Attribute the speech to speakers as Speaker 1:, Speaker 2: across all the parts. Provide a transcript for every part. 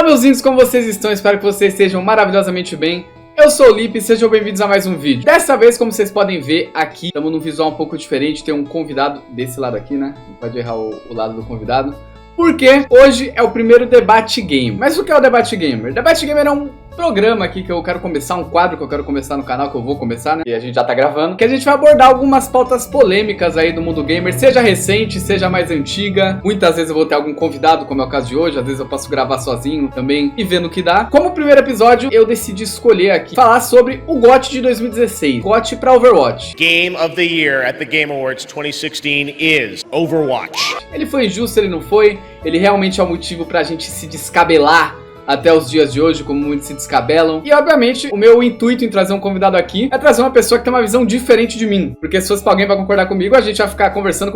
Speaker 1: Olá, meus índios, como vocês estão? Espero que vocês estejam maravilhosamente bem. Eu sou o Lipe e sejam bem-vindos a mais um vídeo. Dessa vez, como vocês podem ver aqui, estamos num visual um pouco diferente. Tem um convidado desse lado aqui, né? Não pode errar o lado do convidado. Porque hoje é o primeiro Debate Game. Mas o que é o Debate Gamer? Debate Gamer é um programa aqui que eu quero começar, um quadro que eu quero começar no canal, que eu vou começar, né? E a gente já tá gravando. Que a gente vai abordar algumas pautas polêmicas aí do mundo gamer, seja recente, seja mais antiga. Muitas vezes eu vou ter algum convidado, como é o caso de hoje. Às vezes eu posso gravar sozinho também e ver no que dá. Como primeiro episódio, eu decidi escolher aqui falar sobre o GOT de 2016. GOT pra Overwatch.
Speaker 2: Game of the Year at the Game Awards 2016 is Overwatch.
Speaker 1: Ele foi injusto, ele não foi. Ele realmente é o motivo pra gente se descabelar até os dias de hoje, como muitos se descabelam. E obviamente, o meu intuito em trazer um convidado aqui é trazer uma pessoa que tem uma visão diferente de mim. Porque se fosse pra alguém pra concordar comigo, a gente vai ficar conversando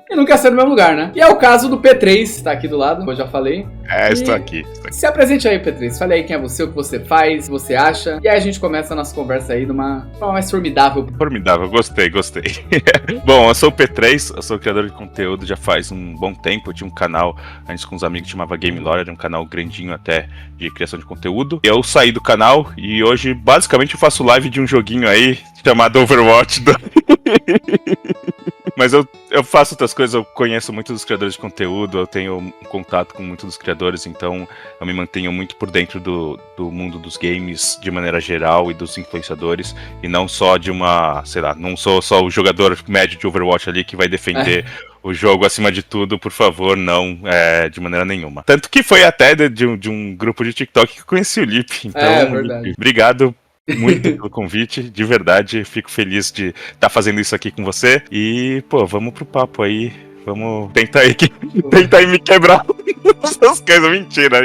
Speaker 1: e nunca ser no mesmo lugar, né? E é o caso do P3, tá aqui do lado, como eu já falei.
Speaker 3: Estou aqui.
Speaker 1: Se apresente aí, P3. Fale aí quem é você, o que você faz, o que você acha. E aí a gente começa a nossa conversa aí de uma forma mais formidável.
Speaker 3: Formidável, gostei. Bom, eu sou o P3, eu sou criador de conteúdo já faz um bom tempo. Eu tinha um canal antes com uns amigos que chamava Game Lore, era um canal grandinho até de criação de conteúdo. Eu saí do canal e hoje basicamente eu faço live de um joguinho aí chamado Overwatch. Mas eu faço outras coisas, eu conheço muitos dos criadores de conteúdo, eu tenho um contato com muitos dos criadores, então eu me mantenho muito por dentro do mundo dos games de maneira geral e dos influenciadores, e não só de uma, sei lá, não sou só o jogador médio de Overwatch ali que vai defender o jogo acima de tudo, por favor, não, de maneira nenhuma. Tanto que foi até de um grupo de TikTok que eu conheci o Lipe, então
Speaker 1: verdade.
Speaker 3: Obrigado muito pelo convite, de verdade, fico feliz de estar fazendo isso aqui com você. E, pô, vamos pro papo aí. Vamos tentar aí me quebrar essas coisas. Mentira.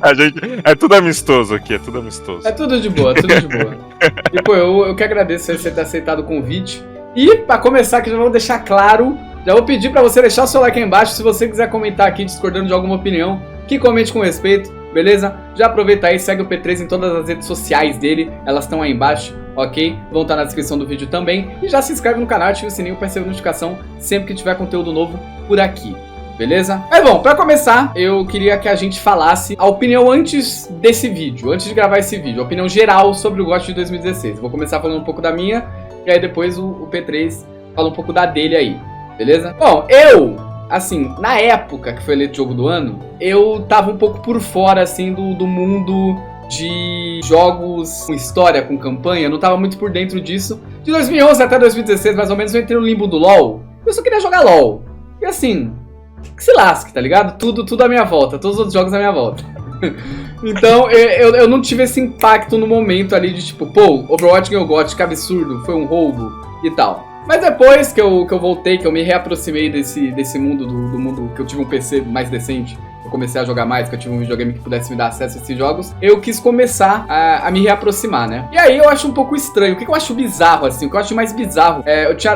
Speaker 3: A gente, é tudo amistoso aqui, é tudo amistoso.
Speaker 1: É tudo de boa. E, pô, eu que agradeço você ter aceitado o convite. E, pra começar, que já vou deixar claro, já vou pedir pra você deixar o seu like aí embaixo. Se você quiser comentar aqui, discordando de alguma opinião, que comente com respeito. Beleza? Já aproveita aí, segue o P3 em todas as redes sociais dele, elas estão aí embaixo, ok? Vão estar na descrição do vídeo também. E já se inscreve no canal, ativa o sininho para receber notificação sempre que tiver conteúdo novo por aqui, beleza? Mas bom, para começar, eu queria que a gente falasse a opinião antes desse vídeo, antes de gravar esse vídeo, a opinião geral sobre o GOT de 2016. Vou começar falando um pouco da minha, e aí depois o P3 fala um pouco da dele aí, beleza? Bom, assim, na época que foi eleito jogo do ano, eu tava um pouco por fora, assim, do mundo de jogos com história, com campanha. Eu não tava muito por dentro disso. De 2011 até 2016, mais ou menos, eu entrei no limbo do LoL. Eu só queria jogar LoL. E assim, que se lasque, tá ligado? Tudo à minha volta, todos os outros jogos à minha volta. Então, eu não tive esse impacto no momento ali de tipo, pô, Overwatch ganhou GOT, que absurdo, foi um roubo e tal. Mas depois que eu voltei, que eu me reaproximei desse mundo, do mundo que eu tive um PC mais decente, eu comecei a jogar mais, que eu tive um videogame que pudesse me dar acesso a esses jogos, eu quis começar a me reaproximar, né? E aí eu acho um pouco estranho. O que eu acho bizarro, assim, o que eu acho mais bizarro,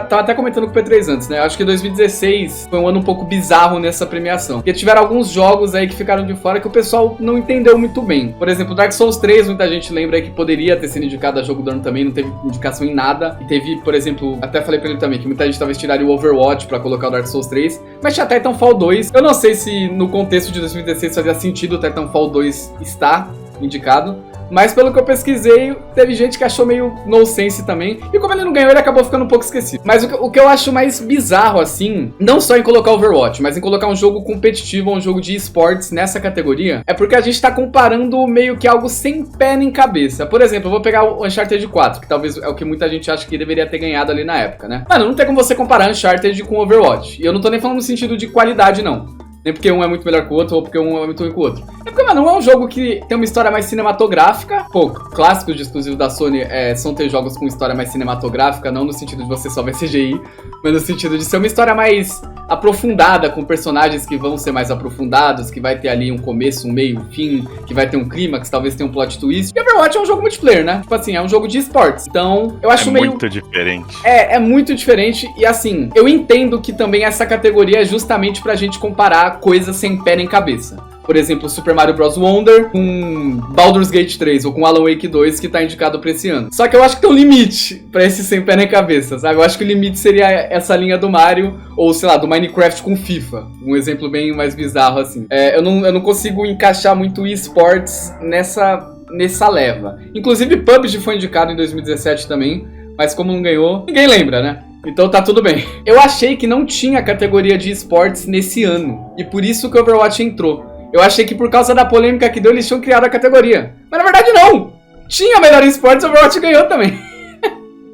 Speaker 1: tava até comentando com o P3 antes, né? Eu acho que 2016 foi um ano um pouco bizarro nessa premiação. Porque tiveram alguns jogos aí que ficaram de fora que o pessoal não entendeu muito bem. Por exemplo, Dark Souls 3, muita gente lembra aí que poderia ter sido indicado a jogo do ano também, não teve indicação em nada. E teve, por exemplo, até falei pra ele também, que muita gente talvez tiraria o Overwatch pra colocar o Dark Souls 3, mas tinha Titanfall 2. Eu não sei se no contexto de 2016 fazia sentido o Titanfall 2 estar indicado, mas pelo que eu pesquisei, teve gente que achou meio nonsense também, e como ele não ganhou, ele acabou ficando um pouco esquecido. Mas o que eu acho mais bizarro, assim, não só em colocar Overwatch, mas em colocar um jogo competitivo, um jogo de esportes nessa categoria, é porque a gente tá comparando meio que algo sem pé nem cabeça. Por exemplo, eu vou pegar o Uncharted 4, que talvez é o que muita gente acha que deveria ter ganhado ali na época, né? Mano, não tem como você comparar Uncharted com Overwatch, e eu não tô nem falando no sentido de qualidade, não. Nem porque um é muito melhor que o outro, ou porque um é muito ruim que o outro. É porque, mano, não é um jogo que tem uma história mais cinematográfica. Pô, clássicos de exclusivos da Sony são ter jogos com história mais cinematográfica, não no sentido de você só ver CGI, mas no sentido de ser uma história mais aprofundada, com personagens que vão ser mais aprofundados, que vai ter ali um começo, um meio, um fim, que vai ter um clímax, talvez tenha um plot twist. E Overwatch é um jogo multiplayer, né? Tipo assim, é um jogo de esportes. Então, eu acho meio...
Speaker 3: muito diferente.
Speaker 1: É muito diferente. E assim, eu entendo que também essa categoria é justamente pra gente comparar coisas sem pé nem cabeça. por exemplo, Super Mario Bros. Wonder, com Baldur's Gate 3 ou com Alan Wake 2, que tá indicado pra esse ano. Só que eu acho que tem um limite pra esse sem pé nem cabeça, sabe? Eu acho que o limite seria essa linha do Mario, ou sei lá, do Minecraft com FIFA. Um exemplo bem mais bizarro, assim. Eu não consigo encaixar muito eSports nessa leva. Inclusive, PUBG foi indicado em 2017 também, mas como não ganhou, ninguém lembra, né? Então tá tudo bem. Eu achei que não tinha categoria de esportes nesse ano, e por isso que o Overwatch entrou. Eu achei que por causa da polêmica que deu, eles tinham criado a categoria. Mas na verdade não! Tinha melhor esportes, o Overwatch ganhou também.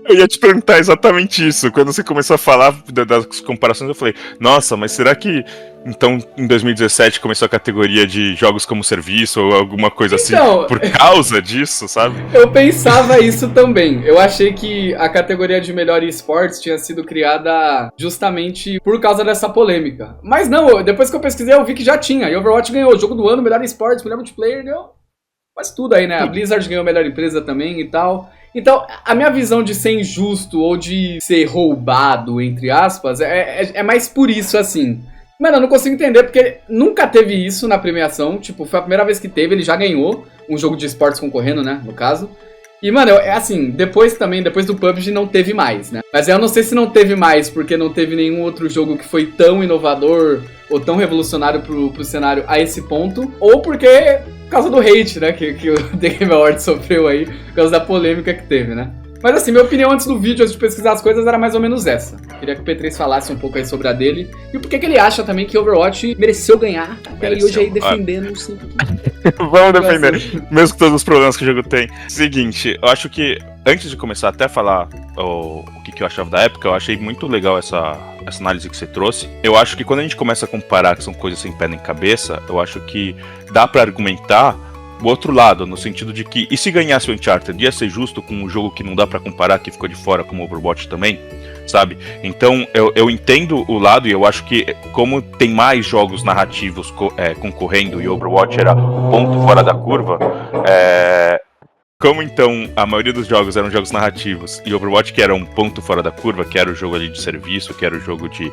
Speaker 3: Eu ia te perguntar exatamente isso. Quando você começou a falar das comparações, eu falei, nossa, mas será que então em 2017 começou a categoria de jogos como serviço ou alguma coisa assim por causa disso, sabe?
Speaker 1: Eu pensava isso também. Eu achei que a categoria de melhor esportes tinha sido criada justamente por causa dessa polêmica. Mas não, depois que eu pesquisei eu vi que já tinha. E Overwatch ganhou jogo do ano, melhor esportes, melhor multiplayer, ganhou quase tudo aí, né? A Blizzard ganhou melhor empresa também e tal. Então, a minha visão de ser injusto ou de ser roubado, entre aspas, é mais por isso, assim. Mano, eu não consigo entender, porque nunca teve isso na premiação. Tipo, foi a primeira vez que teve, ele já ganhou um jogo de esportes concorrendo, né, no caso. E, mano, assim, depois do PUBG não teve mais, né? Mas eu não sei se não teve mais porque não teve nenhum outro jogo que foi tão inovador ou tão revolucionário pro cenário a esse ponto, ou porque por causa do hate, né, que o The Game Awards sofreu aí, por causa da polêmica que teve, né? Mas assim, minha opinião antes do vídeo, antes de pesquisar as coisas, era mais ou menos essa. Queria que o P3 falasse um pouco aí sobre a dele. E o porquê que ele acha também que Overwatch mereceu ganhar. Até ele hoje aí defendendo sempre.
Speaker 3: Vamos defender, mesmo com todos os problemas que o jogo tem. Seguinte, eu acho que, antes de começar até a falar o que eu achava da época, eu achei muito legal essa análise que você trouxe. Eu acho que quando a gente começa a comparar que são coisas sem pé nem cabeça, eu acho que dá pra argumentar o outro lado, no sentido de que, e se ganhasse o Uncharted, ia ser justo com um jogo que não dá pra comparar, que ficou de fora, como o Overwatch também, sabe? Então, eu entendo o lado, e eu acho que, como tem mais jogos narrativos concorrendo, e o Overwatch era o ponto fora da curva, como então a maioria dos jogos eram jogos narrativos, e Overwatch que era um ponto fora da curva, que era o jogo ali de serviço, que era o jogo de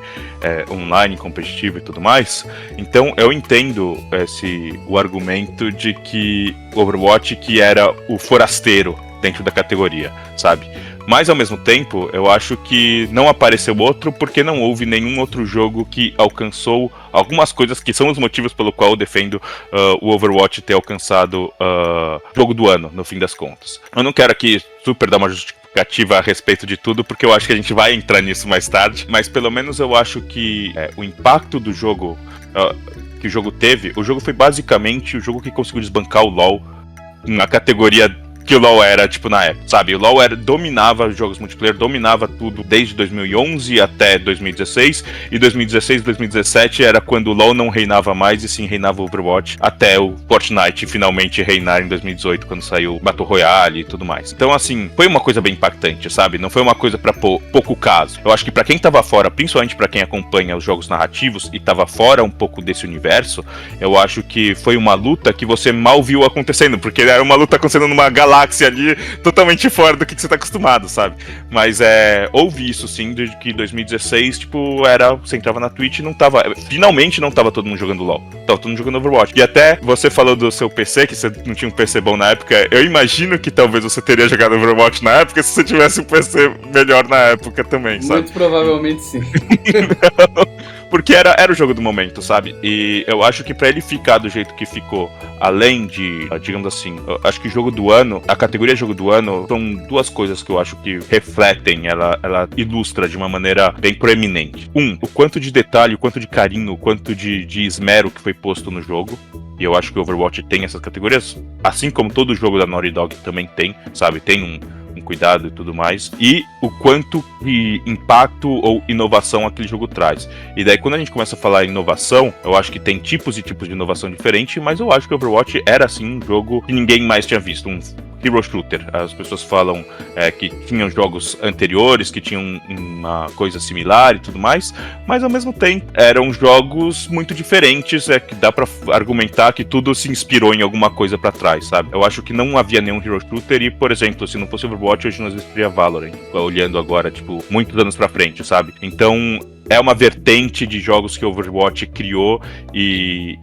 Speaker 3: online, competitivo e tudo mais, então eu entendo o argumento de que Overwatch que era o forasteiro dentro da categoria, sabe? Mas ao mesmo tempo, eu acho que não apareceu outro porque não houve nenhum outro jogo que alcançou algumas coisas que são os motivos pelo qual eu defendo o Overwatch ter alcançado jogo do ano, no fim das contas. Eu não quero aqui super dar uma justificativa a respeito de tudo, porque eu acho que a gente vai entrar nisso mais tarde, mas pelo menos eu acho que o impacto do jogo que o jogo teve, o jogo foi basicamente o jogo que conseguiu desbancar o LoL na categoria que o LoL era, tipo, na época, sabe? O LoL dominava os jogos multiplayer, dominava tudo desde 2011 até 2016, e 2016 e 2017 era quando o LoL não reinava mais, e sim reinava o Overwatch, até o Fortnite finalmente reinar em 2018, quando saiu Battle Royale e tudo mais. Então, assim, foi uma coisa bem impactante, sabe? Não foi uma coisa pra pouco caso. Eu acho que pra quem tava fora, principalmente pra quem acompanha os jogos narrativos, e tava fora um pouco desse universo, eu acho que foi uma luta que você mal viu acontecendo, porque era uma luta acontecendo numa galáxia ali, totalmente fora do que você tá acostumado, sabe? Mas houve isso sim, desde que 2016, tipo, você entrava na Twitch e não tava, finalmente não tava todo mundo jogando LoL, tava todo mundo jogando Overwatch. E até você falou do seu PC, que você não tinha um PC bom na época, eu imagino que talvez você teria jogado Overwatch na época se você tivesse um PC melhor na época também, sabe?
Speaker 1: Muito provavelmente sim.
Speaker 3: Porque era o jogo do momento, sabe? E eu acho que pra ele ficar do jeito que ficou, além de, digamos assim, eu acho que jogo do ano, a categoria jogo do ano, são duas coisas que eu acho que refletem, ela ilustra de uma maneira bem proeminente. O quanto de detalhe, o quanto de carinho, o quanto de esmero que foi posto no jogo. E eu acho que o Overwatch tem essas categorias, assim como todo jogo da Naughty Dog também tem, sabe? Tem um cuidado e tudo mais, e o quanto de impacto ou inovação aquele jogo traz. E daí quando a gente começa a falar em inovação, eu acho que tem tipos e tipos de inovação diferente, mas eu acho que o Overwatch era assim um jogo que ninguém mais tinha visto, um hero shooter. As pessoas falam que tinham jogos anteriores, que tinham uma coisa similar e tudo mais, mas ao mesmo tempo eram jogos muito diferentes, que dá pra argumentar que tudo se inspirou em alguma coisa pra trás, sabe? Eu acho que não havia nenhum hero shooter e, por exemplo, se não fosse Overwatch, hoje não existiria Valorant, olhando agora, tipo, muitos anos pra frente, sabe? Então, é uma vertente de jogos que o Overwatch criou e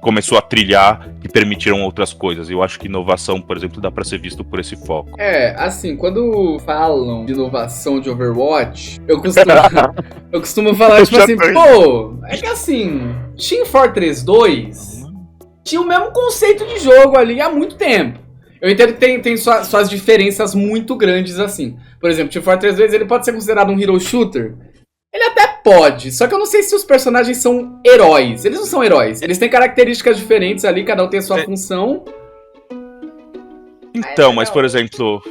Speaker 3: começou a trilhar e permitiram outras coisas. Eu acho que inovação, por exemplo, dá pra ser visto por esse foco.
Speaker 1: Assim, quando falam de inovação de Overwatch, eu costumo falar, tipo assim, é que assim, Team Fortress 2 tinha o mesmo conceito de jogo ali há muito tempo. Eu entendo que tem suas diferenças muito grandes, assim. Por exemplo, Team Fortress 2, ele pode ser considerado um hero shooter? Ele até pode, só que eu não sei se os personagens são heróis. Eles não são heróis. Eles têm características diferentes ali, cada um tem a sua função.
Speaker 3: Então, mas por exemplo,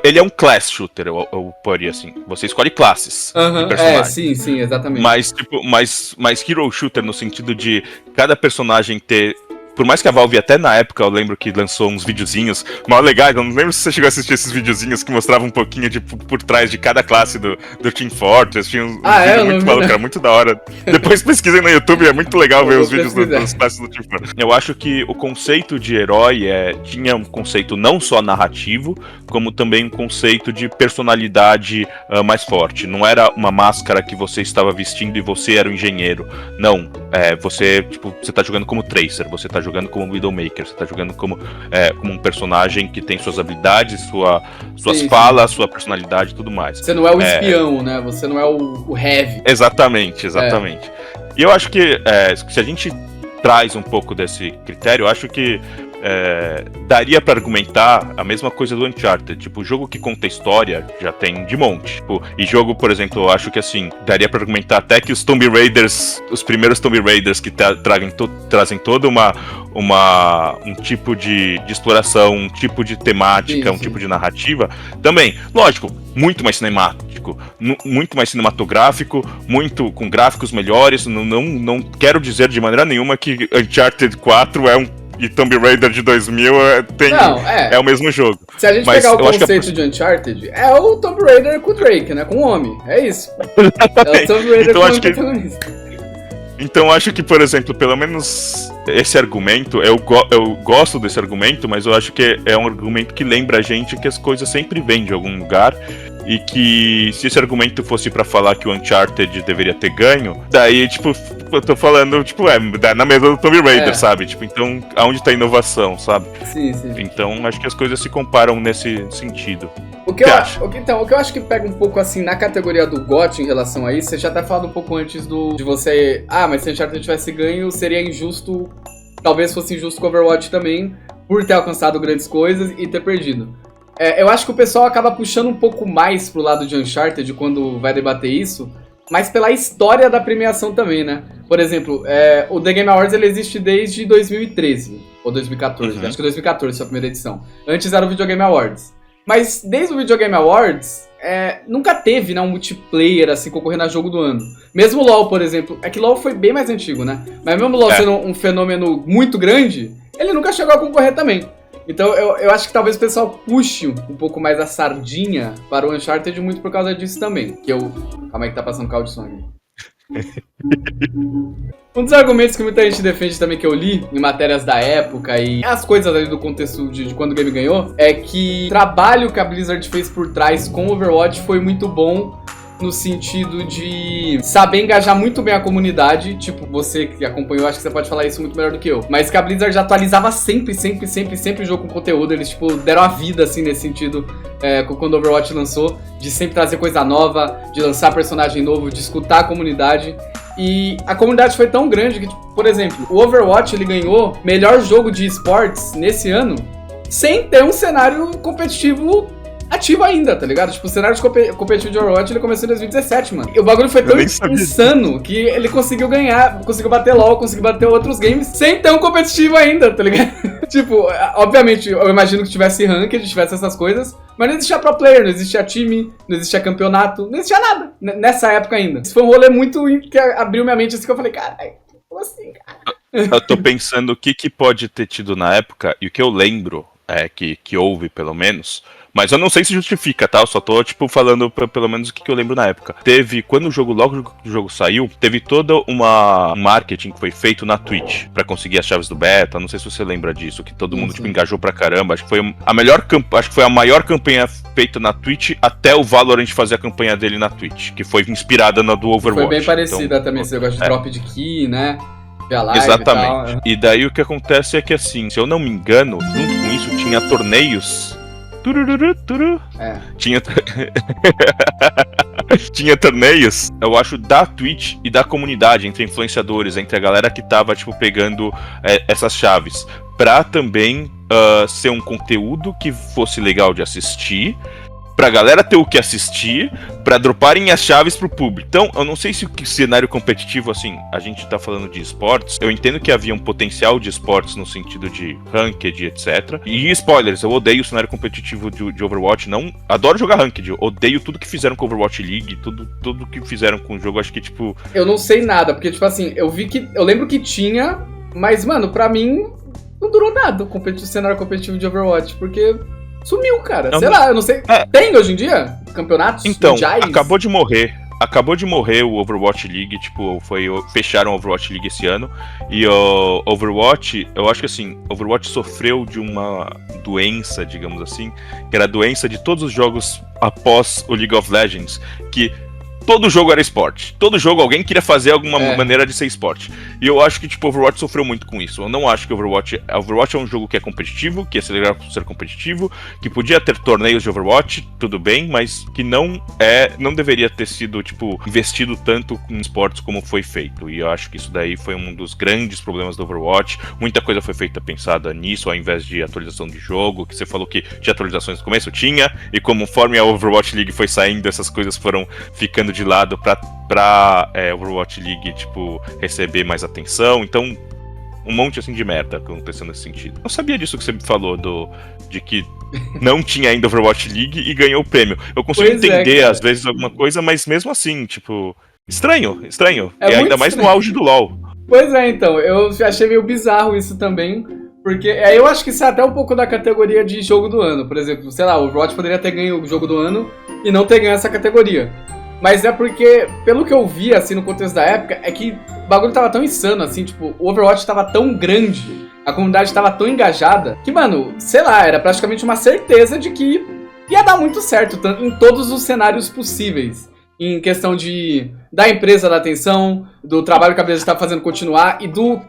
Speaker 3: ele é um class shooter, eu poria assim. Você escolhe classes de personagem.
Speaker 1: Sim, exatamente.
Speaker 3: Mas hero shooter no sentido de cada personagem ter... Por mais que a Valve, até na época, eu lembro que lançou uns videozinhos mal legais, eu não lembro se você chegou a assistir esses videozinhos que mostravam um pouquinho de por trás de cada classe do Team Fortress, tinha uns vídeos muito malucos, era muito da hora. Depois pesquisei no YouTube, é muito legal ver os vídeos das classes do Team Fortress. Eu acho que o conceito de herói tinha um conceito não só narrativo, como também um conceito de personalidade mais forte. Não era uma máscara que você estava vestindo e você era o engenheiro. Não, você tá jogando como Tracer, você tá jogando como Widowmaker, você tá jogando como um personagem que tem suas habilidades, suas falas, sua personalidade e tudo mais.
Speaker 1: Você não é o espião, né? Você não é o heavy.
Speaker 3: Exatamente. E eu acho que se a gente traz um pouco desse critério, eu acho que daria pra argumentar a mesma coisa do Uncharted. Tipo, jogo que conta história já tem de monte. Tipo, e jogo, por exemplo, eu acho que assim, daria pra argumentar até que os Tomb Raiders, os primeiros Tomb Raiders que trazem toda um tipo de exploração, um tipo de temática, um tipo de narrativa, também, lógico, muito mais cinemático, muito mais cinematográfico, muito com gráficos melhores. Não quero dizer de maneira nenhuma que Uncharted 4 e Tomb Raider de 2000 é o mesmo jogo.
Speaker 1: Se a gente pegar o conceito de Uncharted, é o Tomb Raider com o Drake, né? Com o homem. É isso. É o Tomb Raider
Speaker 3: então,
Speaker 1: com o protagonista.
Speaker 3: Então acho que, por exemplo, pelo menos esse argumento, eu gosto desse argumento, mas eu acho que é um argumento que lembra a gente que as coisas sempre vêm de algum lugar. E que se esse argumento fosse pra falar que o Uncharted deveria ter ganho, daí, tipo, eu tô falando, tipo, na mesa do Tomb Raider, sabe? Tipo, então, aonde tá a inovação, sabe?
Speaker 1: Sim.
Speaker 3: Então, acho que as coisas se comparam nesse sentido.
Speaker 1: O que eu acho que pega um pouco, assim, na categoria do GOT em relação a isso, você já até falado um pouco antes de você... mas se o Uncharted tivesse ganho, seria injusto, talvez fosse injusto com o Overwatch também, por ter alcançado grandes coisas e ter perdido. Eu acho que o pessoal acaba puxando um pouco mais pro lado de Uncharted quando vai debater isso, mas pela história da premiação também, né? Por exemplo, o The Game Awards ele existe desde 2013, ou 2014, acho que 2014 foi a primeira edição. Antes era o Video Game Awards. Mas desde o Video Game Awards, nunca teve, né, um multiplayer assim concorrendo a jogo do ano. Mesmo o LoL, por exemplo, que LoL foi bem mais antigo, né? Mas mesmo o LoL sendo um fenômeno muito grande, ele nunca chegou a concorrer também. Então eu acho que talvez o pessoal puxe um pouco mais a sardinha para o Uncharted muito por causa disso também. Calma aí que tá passando carro de som aqui. Um dos argumentos que muita gente defende também, que eu li em matérias da época e as coisas ali do contexto de quando o game ganhou, é que o trabalho que a Blizzard fez por trás com o Overwatch foi muito bom no sentido de saber engajar muito bem a comunidade. Tipo, você que acompanhou, acho que você pode falar isso muito melhor do que eu. Mas que a Blizzard atualizava sempre o jogo com conteúdo. Eles, tipo, deram a vida, assim, nesse sentido, quando o Overwatch lançou. De sempre trazer coisa nova, de lançar personagem novo, de escutar a comunidade. E a comunidade foi tão grande que, tipo, por exemplo, o Overwatch, ele ganhou melhor jogo de esportes nesse ano, sem ter um cenário competitivo ativo ainda, tá ligado? Tipo, o cenário de competitivo de Overwatch, ele começou em 2017, mano. E o bagulho foi tão insano que ele conseguiu ganhar, conseguiu bater LoL, conseguiu bater outros games sem ter um competitivo ainda, tá ligado? Tipo, obviamente, eu imagino que tivesse ranked, tivesse essas coisas, mas não existia pro player, não existia time, não existia campeonato, não existia nada nessa época ainda. Isso foi um rolê muito que abriu minha mente assim, que eu falei, caralho, como assim, cara?
Speaker 3: Eu tô pensando o que pode ter tido na época, e o que eu lembro, que houve pelo menos... Mas eu não sei se justifica, tá? Eu só tô, tipo, falando pelo menos o que eu lembro na época. Quando logo que o jogo saiu, teve toda uma marketing que foi feito na Twitch pra conseguir as chaves do beta. Não sei se você lembra disso, que todo mundo, tipo, engajou pra caramba. Acho que foi a maior campanha feita na Twitch até o Valorant fazer a campanha dele na Twitch, que foi inspirada na do Overwatch.
Speaker 1: Foi bem parecida então, também, esse negócio de drop de key, né? Via Live
Speaker 3: Exatamente.
Speaker 1: e tal.
Speaker 3: E daí o que acontece é que, assim, se eu não me engano, junto com isso tinha torneios. Turururu, turu. Tinha. Tinha torneios, eu acho, da Twitch e da comunidade, entre influenciadores, entre a galera que tava, tipo, pegando essas chaves, pra também ser um conteúdo que fosse legal de assistir, pra galera ter o que assistir, pra droparem as chaves pro público. Então, eu não sei se o cenário competitivo, assim, a gente tá falando de esportes, eu entendo que havia um potencial de esportes no sentido de ranked, etc. E spoilers, eu odeio o cenário competitivo de Overwatch, não... Adoro jogar ranked, odeio tudo que fizeram com Overwatch League, tudo que fizeram com o jogo, acho que, tipo...
Speaker 1: Eu não sei nada, porque, tipo assim, eu lembro que tinha, mas, mano, pra mim, não durou nada o cenário competitivo de Overwatch, porque... Sumiu, cara. Sei lá, eu não sei. Tem hoje em dia campeonatos mundiais?
Speaker 3: Acabou de morrer o Overwatch League, tipo, fecharam o Overwatch League esse ano. E o Overwatch, eu acho que assim, Overwatch sofreu de uma doença, digamos assim, que era a doença de todos os jogos após o League of Legends, que todo jogo era esporte. Todo jogo alguém queria fazer alguma maneira de ser esporte. E eu acho que, tipo, Overwatch sofreu muito com isso. Eu não acho que Overwatch é um jogo que é competitivo, que é legal por ser competitivo, que podia ter torneios de Overwatch, tudo bem, mas que não deveria ter sido, tipo, investido tanto em esportes como foi feito. E eu acho que isso daí foi um dos grandes problemas do Overwatch. Muita coisa foi feita pensada nisso, ao invés de atualização de jogo, que você falou que tinha atualizações no começo, tinha, e conforme a Overwatch League foi saindo, essas coisas foram ficando de lado pra Overwatch League, tipo, receber mais atenção. Então, um monte, assim, de merda acontecendo nesse sentido. Eu sabia disso que você me falou, de que não tinha ainda Overwatch League e ganhou o prêmio. Eu consigo entender, às vezes, alguma coisa, mas mesmo assim, tipo... Estranho. E ainda mais no auge do LoL.
Speaker 1: Pois é, então. Eu achei meio bizarro isso também. Porque eu acho que isso é até um pouco da categoria de jogo do ano. Por exemplo, sei lá, o Overwatch poderia ter ganho o jogo do ano e não ter ganho essa categoria. Mas é porque, pelo que eu vi, assim, no contexto da época, é que o bagulho tava tão insano, assim, tipo, o Overwatch tava tão grande, a comunidade tava tão engajada, que, mano, sei lá, era praticamente uma certeza de que ia dar muito certo, em todos os cenários possíveis. Em questão da empresa dar atenção, do trabalho que a empresa estava fazendo continuar, e do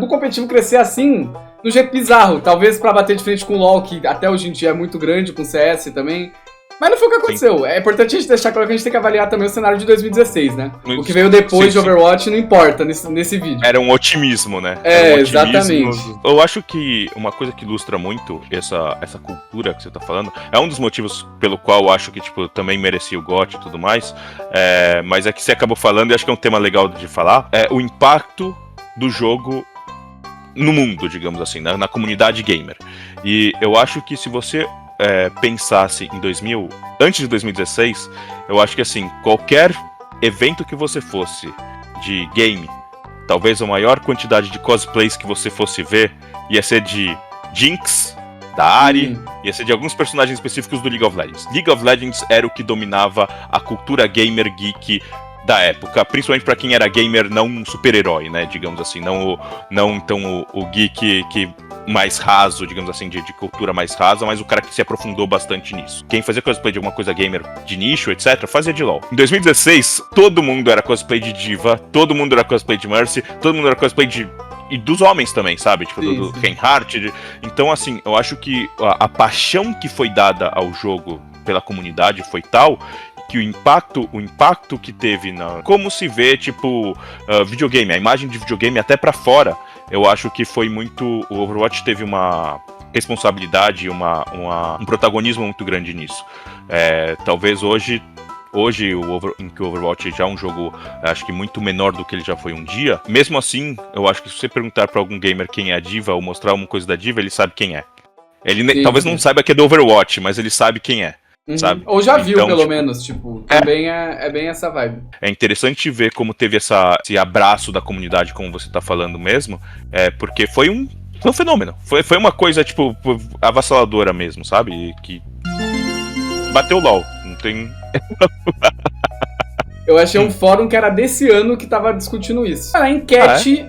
Speaker 1: competitivo crescer assim, no jeito bizarro. Talvez pra bater de frente com o LoL, que até hoje em dia é muito grande, com o CS também. Mas não foi o que aconteceu. Sim. É importante a gente deixar claro que a gente tem que avaliar também o cenário de 2016, né? O que veio depois de Overwatch não importa nesse vídeo.
Speaker 3: Era um otimismo, né?
Speaker 1: Exatamente.
Speaker 3: Eu acho que uma coisa que ilustra muito essa cultura que você tá falando, é um dos motivos pelo qual eu acho que, tipo, também merecia o GOT e tudo mais, mas é que você acabou falando, e acho que é um tema legal de falar, é o impacto do jogo no mundo, digamos assim, na comunidade gamer. E eu acho que se você pensasse em antes de 2016, eu acho que assim, qualquer evento que você fosse de game, talvez a maior quantidade de cosplays que você fosse ver ia ser de Jinx, da Ahri, ia ser de alguns personagens específicos do League of Legends. League of Legends era o que dominava a cultura gamer geek da época, principalmente pra quem era gamer, não um super-herói, né, digamos assim, não então o geek que mais raso, digamos assim, de cultura mais rasa, mas o cara que se aprofundou bastante nisso. Quem fazia cosplay de alguma coisa gamer de nicho, etc., fazia de LoL. Em 2016, todo mundo era cosplay de Diva, todo mundo era cosplay de Mercy, todo mundo era cosplay e dos homens também, sabe? Tipo, do Reinhardt. Então, assim, eu acho que a paixão que foi dada ao jogo pela comunidade foi tal que o impacto que teve como se vê, tipo, videogame, a imagem de videogame até pra fora, eu acho que foi muito... O Overwatch teve uma responsabilidade, um protagonismo muito grande nisso. Talvez hoje em que o Overwatch já é um jogo, acho que muito menor do que ele já foi um dia, mesmo assim, eu acho que se você perguntar pra algum gamer quem é a Diva, ou mostrar uma coisa da Diva, ele sabe quem é. Ele talvez não saiba que é do Overwatch, mas ele sabe quem é. Sabe?
Speaker 1: Ou já viu, então, pelo menos, tipo, também é bem essa vibe.
Speaker 3: É interessante ver como teve esse abraço da comunidade, como você tá falando mesmo, porque foi um fenômeno, foi uma coisa, tipo, avassaladora mesmo, sabe? Que bateu o LoL, não tem...
Speaker 1: Eu achei um fórum que era desse ano que tava discutindo isso. A enquete,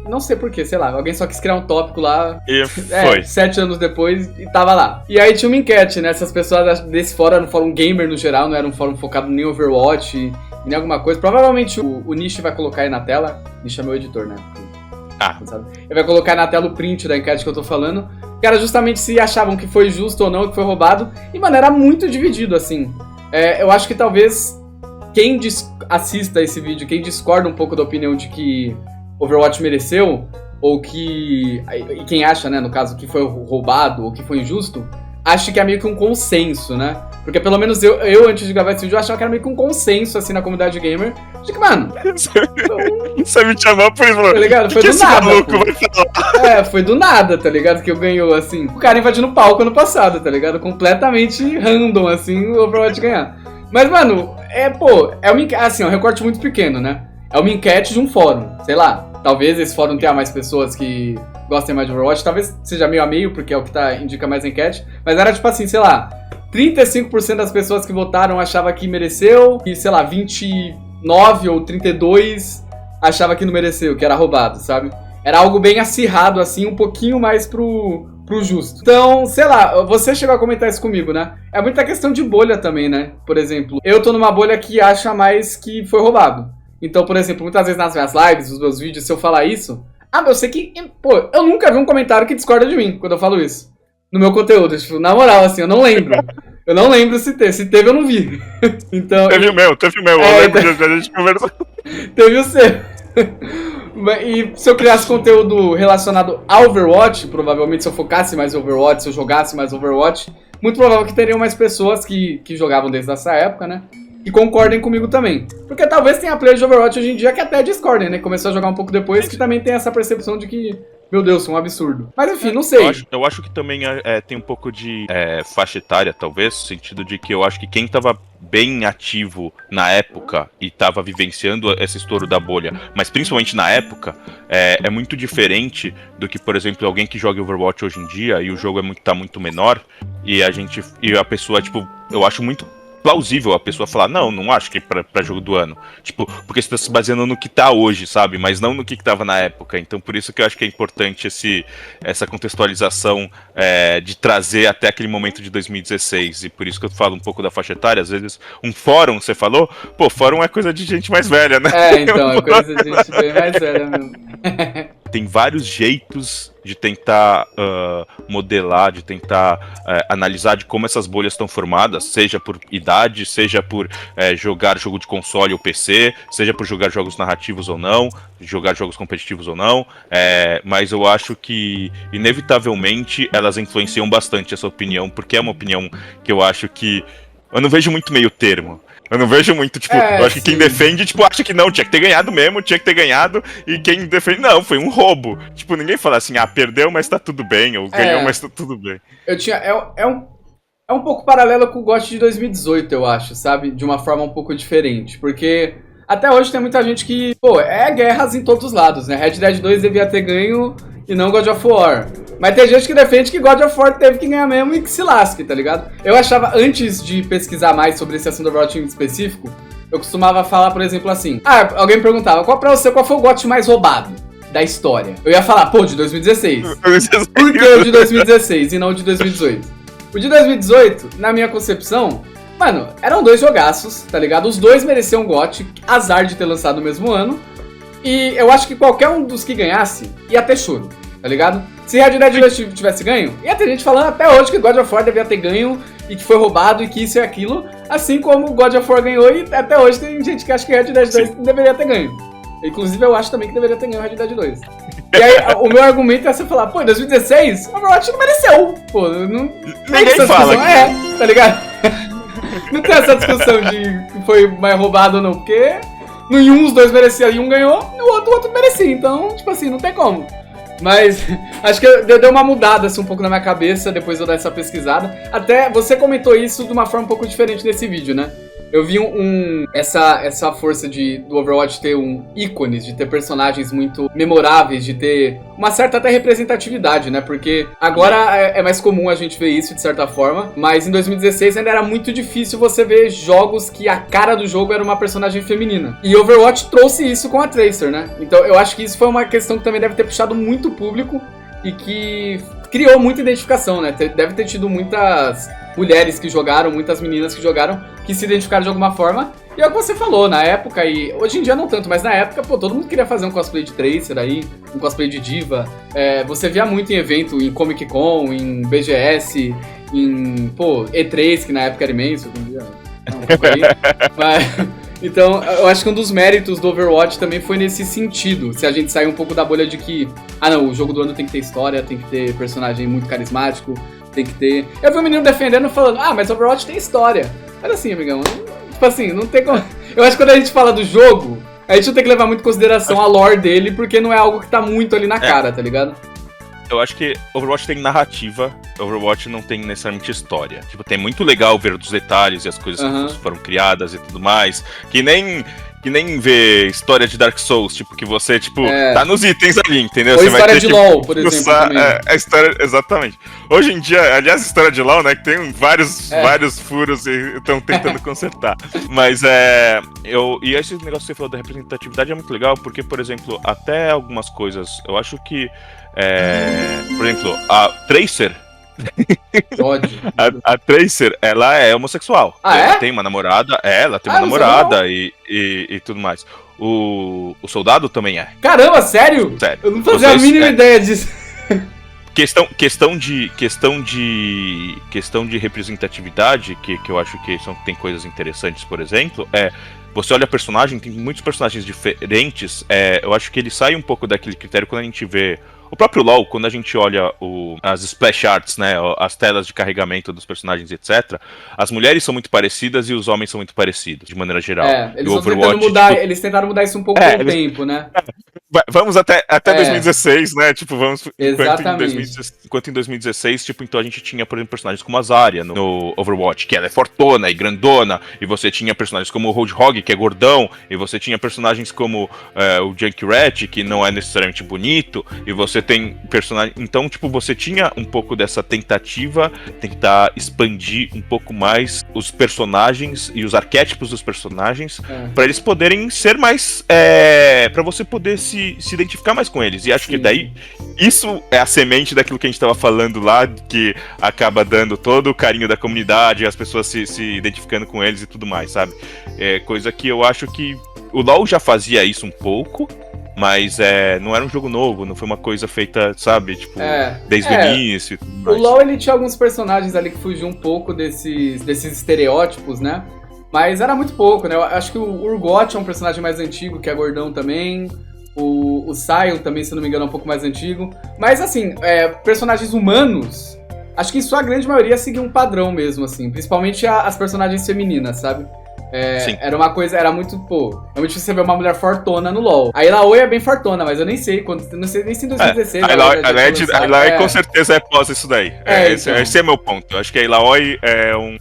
Speaker 1: não sei porquê, sei lá, alguém só quis criar um tópico lá.
Speaker 3: E foi.
Speaker 1: 7 anos depois e tava lá. E aí tinha uma enquete, né? Essas pessoas desse fórum, era um fórum gamer no geral, não era um fórum focado nem Overwatch, nem alguma coisa. Provavelmente o Nish vai colocar aí na tela. Nish é meu editor, né? Sabe? Ele vai colocar na tela o print da enquete que eu tô falando, que era justamente se achavam que foi justo ou não, que foi roubado. E, mano, era muito dividido, assim. Eu acho que talvez quem assista esse vídeo, quem discorda um pouco da opinião de que Overwatch mereceu, ou que... E quem acha, né, no caso, que foi roubado ou que foi injusto, acho que é meio que um consenso, né? Porque pelo menos eu antes de gravar esse vídeo, eu achava que era meio que um consenso, assim, na comunidade gamer. De que, mano...
Speaker 3: Você me chamou por isso,
Speaker 1: tá ligado? Foi do nada,
Speaker 3: maluco vai falar?
Speaker 1: foi do nada, tá ligado? Que eu ganhou, assim. O cara invadindo o palco ano passado, tá ligado? Completamente random, assim, o Overwatch ganhar. Mas, mano, assim, é um recorte muito pequeno, né? É uma enquete de um fórum, sei lá. Talvez esse fórum tenha mais pessoas que gostem mais de Overwatch. Talvez seja meio a meio, porque é o que indica mais a enquete. Mas era tipo assim, sei lá, 35% das pessoas que votaram achava que mereceu. E, sei lá, 29 ou 32 achava que não mereceu, que era roubado, sabe? Era algo bem acirrado, assim, um pouquinho mais pro justo. Então, sei lá, você chegou a comentar isso comigo, né? É muita questão de bolha também, né? Por exemplo, eu tô numa bolha que acha mais que foi roubado. Então, por exemplo, muitas vezes nas minhas lives, nos meus vídeos, se eu falar isso... eu sei que... Pô, eu nunca vi um comentário que discorda de mim quando eu falo isso. No meu conteúdo, tipo, na moral, assim, eu não lembro. Eu não lembro se teve. Se teve, eu não vi. Então... Teve o meu. Eu lembro de a gente conversou. Teve o seu. E se eu criasse conteúdo relacionado ao Overwatch, provavelmente se eu focasse mais em Overwatch, se eu jogasse mais Overwatch, muito provável que teriam mais pessoas que jogavam desde essa época, né? E concordem comigo também. Porque talvez tenha players de Overwatch hoje em dia que até discordem, né? Começou a jogar um pouco depois, que também tem essa percepção de que, meu Deus, é um absurdo. Mas enfim, não sei.
Speaker 3: Eu acho que também tem um pouco de faixa etária, talvez, no sentido de que eu acho que quem tava bem ativo na época e tava vivenciando esse estouro da bolha, mas principalmente na época, é muito diferente do que, por exemplo, alguém que joga Overwatch hoje em dia e o jogo tá muito menor e a pessoa, tipo, eu acho muito plausível a pessoa falar, não acho que pra jogo do ano. Tipo, porque você tá se baseando no que tá hoje, sabe? Mas não no que tava na época. Então, por isso que eu acho que é importante essa contextualização de trazer até aquele momento de 2016. E por isso que eu falo um pouco da faixa etária. Às vezes, um fórum, você falou, pô, fórum é coisa de gente mais velha, né?
Speaker 1: Então, é coisa de gente bem mais velha mesmo.
Speaker 3: Tem vários jeitos de tentar modelar, de tentar analisar de como essas bolhas estão formadas, seja por idade, seja por jogar jogo de console ou PC, seja por jogar jogos narrativos ou não, jogar jogos competitivos ou não, mas eu acho que, inevitavelmente, elas influenciam bastante essa opinião, porque é uma opinião que eu acho que... Eu não vejo muito meio termo. Eu não vejo muito, tipo, eu acho que quem defende, tipo, acha que não, tinha que ter ganhado mesmo, e quem defende, não, foi um roubo. Tipo, ninguém fala assim, perdeu, mas tá tudo bem, ou ganhou, mas tá tudo bem.
Speaker 1: É um pouco paralelo com o GOT de 2018, eu acho, sabe? De uma forma um pouco diferente, porque até hoje tem muita gente que, guerras em todos os lados, né? Red Dead 2 devia ter ganho e não God of War. Mas tem gente que defende que God of War teve que ganhar mesmo e que se lasque, tá ligado? Eu achava, antes de pesquisar mais sobre esse assunto do Overwatch em específico, eu costumava falar, por exemplo, assim... alguém me perguntava, qual foi o GOT mais roubado da história? Eu ia falar, de 2016. Por que o de 2016 e não o de 2018? O de 2018, na minha concepção... Mano, eram dois jogaços, tá ligado? Os dois mereciam um GOT, azar de ter lançado no mesmo ano. E eu acho que qualquer um dos que ganhasse ia ter choro, tá ligado? Se Red Dead 2 tivesse ganho, ia ter gente falando até hoje que God of War devia ter ganho e que foi roubado e que isso e aquilo, assim como God of War ganhou e até hoje tem gente que acha que Red Dead 2 deveria ter ganho. Inclusive eu acho também que deveria ter ganho Red Dead 2. E aí o meu argumento é você falar, em 2016 o Overwatch não mereceu.
Speaker 3: Ninguém fala.
Speaker 1: Tá ligado? Não tem essa discussão de que foi mais roubado ou não, porque no um os dois mereciam e um ganhou, e o outro merecia. Então, tipo assim, não tem como. Mas acho que deu uma mudada assim, um pouco na minha cabeça depois de eu dar essa pesquisada. Até você comentou isso de uma forma um pouco diferente nesse vídeo, né? Eu vi essa força do Overwatch ter ícones, de ter personagens muito memoráveis, de ter uma certa até representatividade, né? Porque agora é mais comum a gente ver isso de certa forma, mas em 2016 ainda era muito difícil você ver jogos que a cara do jogo era uma personagem feminina. E Overwatch trouxe isso com a Tracer, né? Então eu acho que isso foi uma questão que também deve ter puxado muito público e que criou muita identificação, né? Deve ter tido muitas mulheres que jogaram, muitas meninas que jogaram, que se identificaram de alguma forma. E é o que você falou, na época, e hoje em dia não tanto, mas na época, pô, todo mundo queria fazer um cosplay de Tracer aí, um cosplay de Diva. Você via muito em evento, em Comic Con, em BGS, em, pô, E3, que na época era imenso, hoje em dia não, um pouco aí. Mas, então, eu acho que um dos méritos do Overwatch também foi nesse sentido, se a gente sair um pouco da bolha de que, não, o jogo do ano tem que ter história, tem que ter personagem muito carismático, tem que ter... Eu vi um menino defendendo, falando, mas Overwatch tem história. Mas assim, amigão, tipo assim, não tem como... Eu acho que quando a gente fala do jogo, a gente não tem que levar muito em consideração a lore dele, porque não é algo que tá muito ali na cara, tá ligado?
Speaker 3: Eu acho que Overwatch tem narrativa, Overwatch não tem necessariamente história. Tipo, tem muito legal ver os detalhes e as coisas que foram criadas e tudo mais, que nem ver história de Dark Souls, tipo, que você, tipo, tá nos itens ali, entendeu?
Speaker 1: Ou
Speaker 3: você
Speaker 1: história
Speaker 3: vai ter
Speaker 1: de LoL, por exemplo, também.
Speaker 3: A história, exatamente. Hoje em dia, aliás, a história de LoL, né, que tem vários furos e estão tentando consertar. Mas e esse negócio que você falou da representatividade é muito legal, porque, por exemplo, até algumas coisas, eu acho que, por exemplo, a Tracer, a Tracer, ela é homossexual. Ela tem uma namorada, ela tem uma namorada e tudo mais. O soldado também é.
Speaker 1: Caramba, sério?
Speaker 3: Sério.
Speaker 1: Eu não fazia a mínima ideia disso.
Speaker 3: Questão de representatividade, que eu acho que tem coisas interessantes, por exemplo, você olha personagem, tem muitos personagens diferentes, eu acho que ele sai um pouco daquele critério quando a gente vê... O próprio LoL, quando a gente olha as splash arts, né, as telas de carregamento dos personagens, etc., as mulheres são muito parecidas e os homens são muito parecidos, de maneira geral.
Speaker 1: Eles tentaram mudar isso um pouco com o tempo, né?
Speaker 3: Vamos até 2016, né? Tipo,
Speaker 1: Exatamente.
Speaker 3: Enquanto em 2016, tipo, então a gente tinha, por exemplo, personagens como a Zarya no Overwatch, que ela é fortona e grandona, e você tinha personagens como o Roadhog, que é gordão, e você tinha personagens como o Junkrat, que não é necessariamente bonito, e você tem personagens... Então, tipo, você tinha um pouco dessa tentativa, tentar expandir um pouco mais os personagens e os arquétipos dos personagens, pra eles poderem ser mais... pra você poder se identificar mais com eles. E acho que daí, isso é a semente daquilo que a gente tava falando lá, que acaba dando todo o carinho da comunidade, as pessoas se identificando com eles e tudo mais, sabe? Coisa que eu acho que o LoL já fazia isso um pouco, mas não era um jogo novo, não foi uma coisa feita, sabe, tipo, desde o início e tudo mais.
Speaker 1: O LoL, ele tinha alguns personagens ali que fugiam um pouco desses estereótipos, né? Mas era muito pouco, né? Eu acho que o Urgot é um personagem mais antigo, que é gordão também. O Sion também, se não me engano, é um pouco mais antigo. Mas, assim, personagens humanos, acho que em sua grande maioria seguiam um padrão mesmo, assim. Principalmente as personagens femininas, sabe? Era uma coisa, era muito, é muito difícil você ver uma mulher fortona no LoL. A Illaoi é bem fortona, mas eu nem sei nem se em 2016.
Speaker 3: A Illaoi com certeza é pós isso daí. Esse é meu ponto. Eu acho que a Illaoi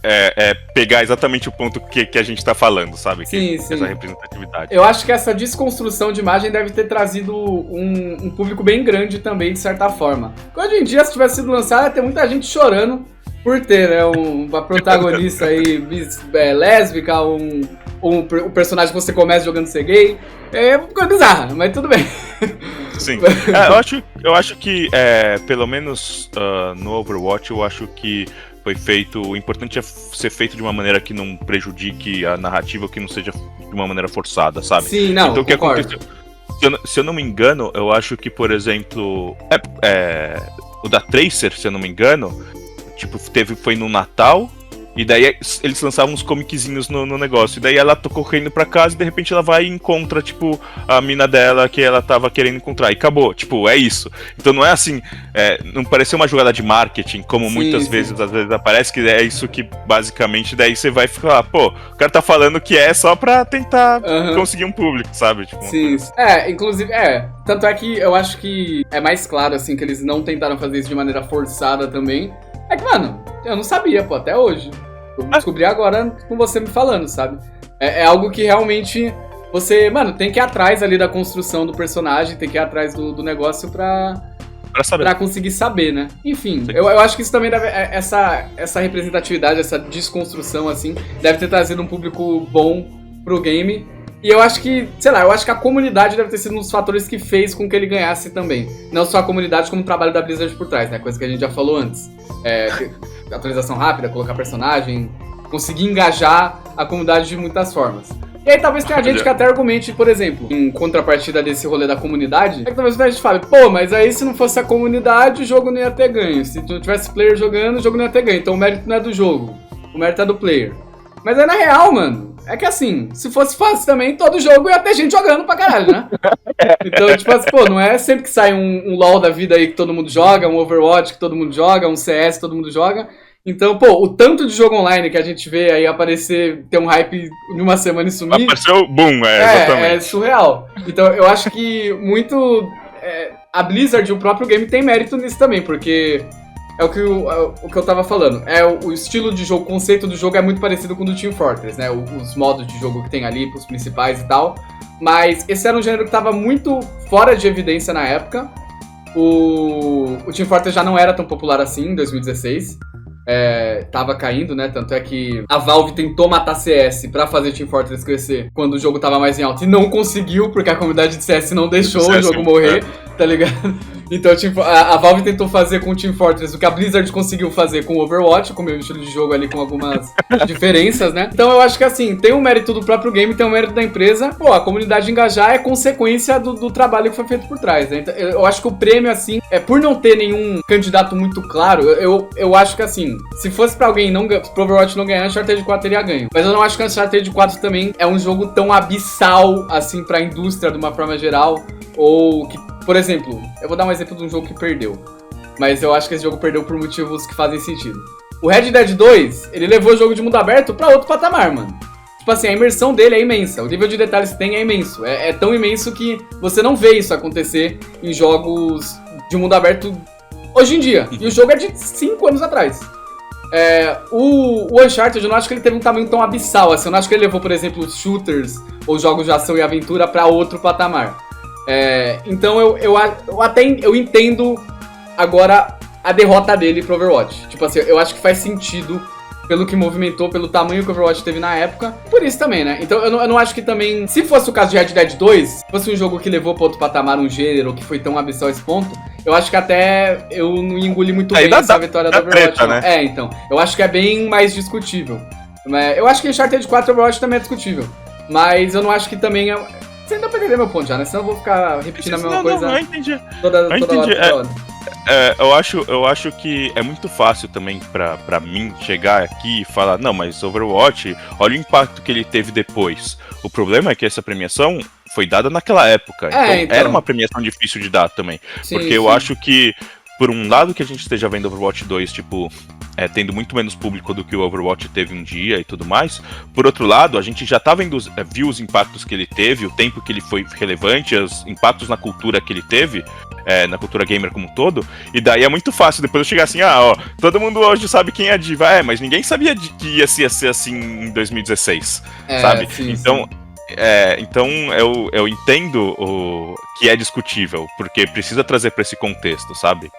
Speaker 3: é pegar exatamente o ponto que a gente tá falando, sabe?
Speaker 1: Sim.
Speaker 3: Essa representatividade.
Speaker 1: Eu acho que essa desconstrução de imagem deve ter trazido um público bem grande também, de certa forma. Hoje em dia, se tivesse sido lançado, ia ter muita gente chorando por ter, né, uma protagonista aí lésbica, um personagem que você começa jogando ser gay. É uma coisa bizarra, mas tudo bem.
Speaker 3: Sim. Eu acho que, pelo menos no Overwatch, eu acho que foi feito... O importante é ser feito de uma maneira que não prejudique a narrativa, que não seja de uma maneira forçada, sabe?
Speaker 1: Sim, não,
Speaker 3: então, o que
Speaker 1: aconteceu?
Speaker 3: Se eu não me engano, eu acho que, por exemplo... o da Tracer, se eu não me engano... Tipo, foi no Natal, e daí eles lançavam uns comiquezinhos no negócio. E daí ela tá correndo pra casa e de repente ela vai e encontra, tipo, a mina dela que ela tava querendo encontrar. E acabou, tipo, é isso. Então não é assim, não pareceu uma jogada de marketing, como muitas vezes, às vezes aparece, que é isso que basicamente daí você vai ficar, o cara tá falando que é só pra tentar conseguir um público, sabe? Tipo,
Speaker 1: sim. Inclusive, tanto é que eu acho que é mais claro, assim, que eles não tentaram fazer isso de maneira forçada também. É que, mano, eu não sabia, até hoje. Eu descobri agora com você me falando, sabe? É algo que realmente você, mano, tem que ir atrás ali da construção do personagem, tem que ir atrás do negócio pra conseguir saber, né? Enfim, eu acho que isso também deve... Essa representatividade, essa desconstrução, assim, deve ter trazido um público bom pro game. E eu acho que, eu acho que a comunidade deve ter sido um dos fatores que fez com que ele ganhasse também. Não só a comunidade, como o trabalho da Blizzard por trás, né? Coisa que a gente já falou antes. Atualização rápida, colocar personagem, conseguir engajar a comunidade de muitas formas. E aí talvez tenha gente que até argumente, por exemplo, em contrapartida desse rolê da comunidade, é que talvez a gente fale, pô, mas aí se não fosse a comunidade, o jogo não ia ter ganho. Se não tivesse player jogando, o jogo não ia ter ganho. Então o mérito não é do jogo, o mérito é do player. Mas é na real, mano, é que assim, se fosse fácil também, todo jogo ia ter gente jogando pra caralho, né? Então, tipo assim, pô, não é sempre que sai um LoL da vida aí que todo mundo joga, um Overwatch que todo mundo joga, um CS que todo mundo joga. Então, pô, o tanto de jogo online que a gente vê aí aparecer, ter um hype em uma semana e sumir...
Speaker 3: Apareceu, boom, exatamente.
Speaker 1: É surreal. Então, eu acho que muito... a Blizzard, o próprio game, tem mérito nisso também, porque... É o que eu tava falando. O estilo de jogo, o conceito do jogo é muito parecido com o do Team Fortress, né? Os modos de jogo que tem ali, os principais e tal. Mas esse era um gênero que tava muito fora de evidência na época. O Team Fortress já não era tão popular assim em 2016. Tava caindo, né? Tanto é que a Valve tentou matar CS pra fazer Team Fortress crescer quando o jogo tava mais em alta. E não conseguiu, porque a comunidade de CS não deixou o jogo morrer, tá ligado? Então a Valve tentou fazer com o Team Fortress o que a Blizzard conseguiu fazer com o Overwatch, com o meu estilo de jogo ali, com algumas diferenças, né? Então eu acho que assim, tem um mérito do próprio game, tem um mérito da empresa. Pô, a comunidade engajar é consequência do trabalho que foi feito por trás, né? Então, eu acho que o prêmio, assim, por não ter nenhum candidato muito claro, eu acho que assim, se fosse pra alguém pro Overwatch não ganhar, Uncharted 4 teria ganho. Mas eu não acho que Uncharted 4 também é um jogo tão abissal, assim, pra indústria de uma forma geral, ou que, por exemplo, eu vou dar um exemplo de um jogo que perdeu, mas eu acho que esse jogo perdeu por motivos que fazem sentido. O Red Dead 2, ele levou o jogo de mundo aberto pra outro patamar, mano. Tipo assim, a imersão dele é imensa, o nível de detalhes que tem é imenso. É tão imenso que você não vê isso acontecer em jogos de mundo aberto hoje em dia. E o jogo é de 5 anos atrás. O Uncharted, eu não acho que ele teve um tamanho tão abissal, assim. Eu não acho que ele levou, por exemplo, os shooters ou jogos de ação e aventura pra outro patamar. Então eu entendo agora a derrota dele pro Overwatch. Tipo assim, eu acho que faz sentido pelo que movimentou, pelo tamanho que o Overwatch teve na época. Por isso também, né? Então eu não acho que também... Se fosse o caso de Red Dead 2, se fosse um jogo que levou pra outro patamar, um gênero, que foi tão abissal esse ponto, eu acho que até eu não engoli muito bem essa vitória do Overwatch.
Speaker 3: Treta, né?
Speaker 1: Então. Eu acho que é bem mais discutível. Eu acho que Uncharted 4 e Overwatch também é discutível. Mas eu não acho que também... Você ainda perderia meu ponto já, né? Senão eu vou ficar repetindo a mesma coisa.
Speaker 3: Não, eu entendi.
Speaker 1: Toda hora.
Speaker 3: Eu acho que é muito fácil também pra mim chegar aqui e falar, não, mas Overwatch, olha o impacto que ele teve depois. O problema é que essa premiação foi dada naquela época. Então era uma premiação difícil de dar também.
Speaker 1: Sim,
Speaker 3: porque eu acho que, por um lado que a gente esteja vendo Overwatch 2, tipo... tendo muito menos público do que o Overwatch teve um dia e tudo mais. Por outro lado, a gente já tá vendo, viu os impactos que ele teve, o tempo que ele foi relevante, os impactos na cultura que ele teve, na cultura gamer como um todo, e daí é muito fácil depois eu chegar assim, todo mundo hoje sabe quem é a Diva, mas ninguém sabia que ia ser assim em 2016, sabe?
Speaker 1: Sim,
Speaker 3: então... Então eu entendo que é discutível, porque precisa trazer pra esse contexto, sabe?